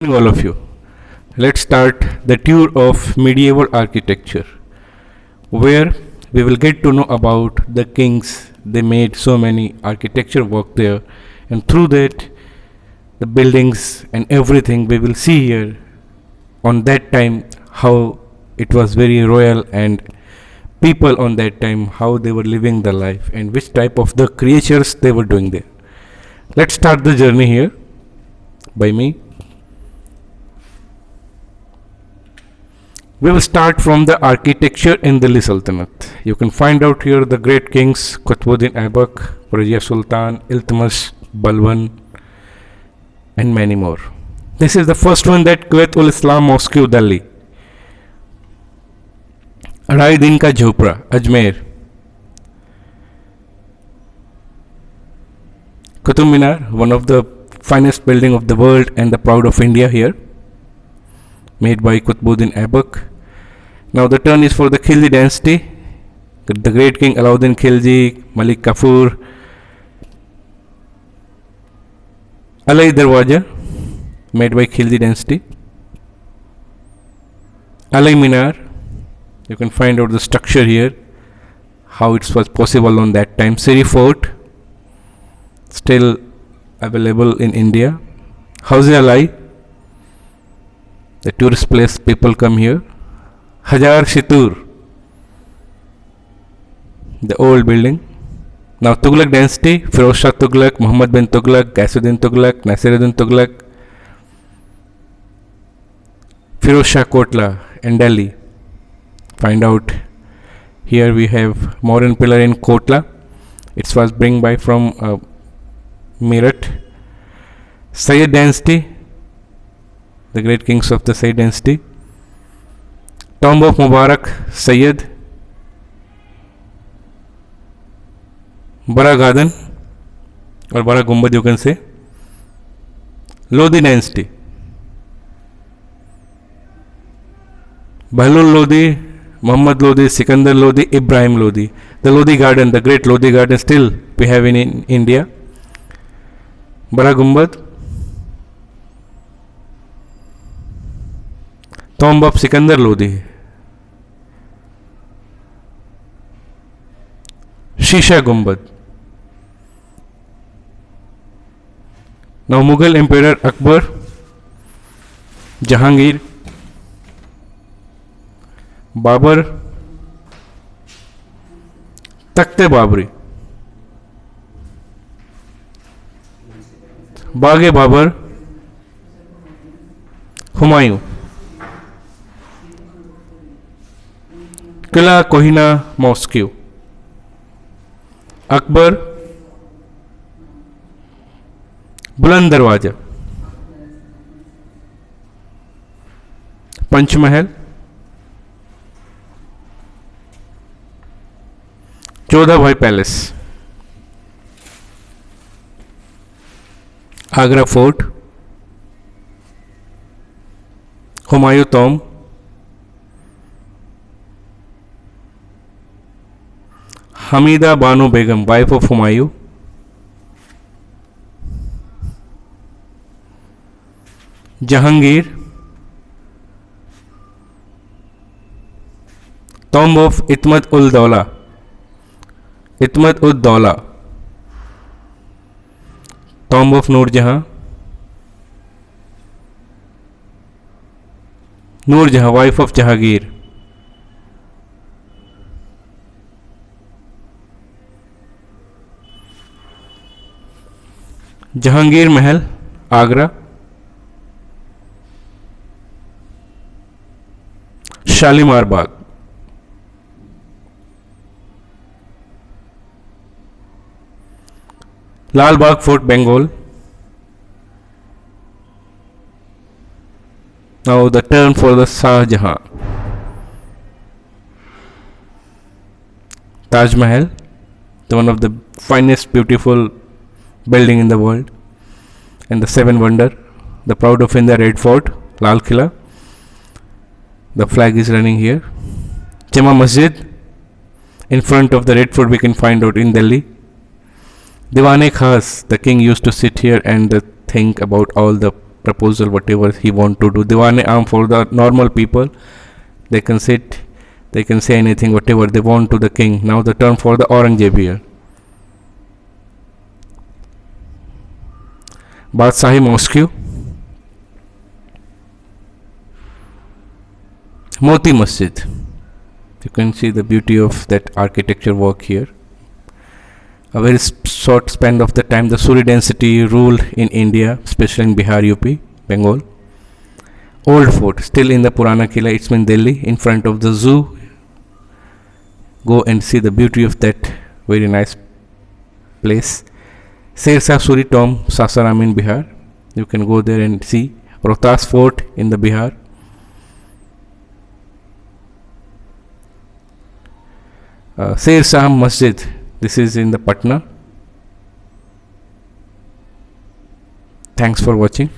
All of you. Let's start the tour of medieval architecture, where we will get to know about the kings. They made so many architecture work there, and through that, the buildings and everything we will see here on that time how it was very royal and people on that time how they were living the life and which type of the creatures they were doing there. Let's start the journey here by me. We will start from the architecture in Delhi Sultanate. You can find out here the great kings Qutbuddin Aibak, Persia Sultan, Iltutmish, Balban, and many more. This is the first one, that Quwait ul Islam Mosque, Delhi. अढ़ाई दिन का झोपड़ा, Ajmer. Qutub Minar, one of the finest building of the world and the proud of India here, made by Qutbuddin Aibak. Now the turn is for the Khilji dynasty, the great king Alauddin Khilji, Malik Kafur, Alai Darwaja, made by Khilji dynasty, Alai Minar. You can find out the structure here, how it was possible on that time. Siri Fort, still available in India. Hauze Alai, the tourist place, people come here. Hajar Shitur, the old building. Now Tughlaq dynasty, Firoz Shah Tughlaq, Muhammad bin Tughlaq, Ghiyasuddin Tughlaq, Nasiruddin Tughlaq, Firoz Shah Kotla in Delhi. Find out here we have modern pillar in Kotla. It was bring by from Meerut. Sayyid dynasty, the great kings of the Sayyid dynasty. Tomb of Mubarak Sayyid, Bara Garden or Bara Gumbad, you can say. Lodi dynasty, Bahlul Lodi, Muhammad Lodi, Sikandar Lodi, Ibrahim Lodi. The Lodi Garden, the great Lodi Garden, still we have in India. Bara Gumbad, Tomb of Sikandar Lodi, Shisha Gumbad. Now Mughal Emperor Akbar, Jahangir, Babur, Takhte Babri, Baghe Babur, Humayun, Qila Kohina Mosque, Akbar, Buland Darwaja, Panch Mahal, Chodha Bhai Palace, Agra Fort, Humayun Tomb, Hamida Banu Begum, wife of Humayun, Jahangir, Tomb of Itmat ul Dawla, Itmat ud Dawla, Tomb of Noor Jahan, Noor Jahan, wife of Jahangir, Jahangir Mahal, Agra, Shalimar Bagh, Lal Bagh Fort, Bengal. Now the turn for the Shah Jahan, Taj Mahal, the one of the finest beautiful building in the world, and the seven wonder, the proud of India Red Fort, Lal Killa. The flag is running here. Jama Masjid, in front of the Red Fort, we can find out in Delhi. Diwan-e Khas, the king used to sit here and think about all the proposal, whatever he want to do. Diwan Aam for the normal people, they can sit, they can say anything, whatever they want to the king. Now the turn for the Aurangzeb here. Badshahi Mosque, Moti Masjid. You can see the beauty of that architecture work here. A very short span of the time, the Suri dynasty ruled in India, especially in Bihar, UP, Bengal. Old fort, still in the Purana Kila, it's in Delhi, in front of the zoo. Go and see the beauty of that very nice place. Sher Shah Suri tomb, Sasaram in Bihar. You can go there and see. Rohtas Fort in the Bihar. Sher Shah Masjid, this is in the Patna. Thanks for watching.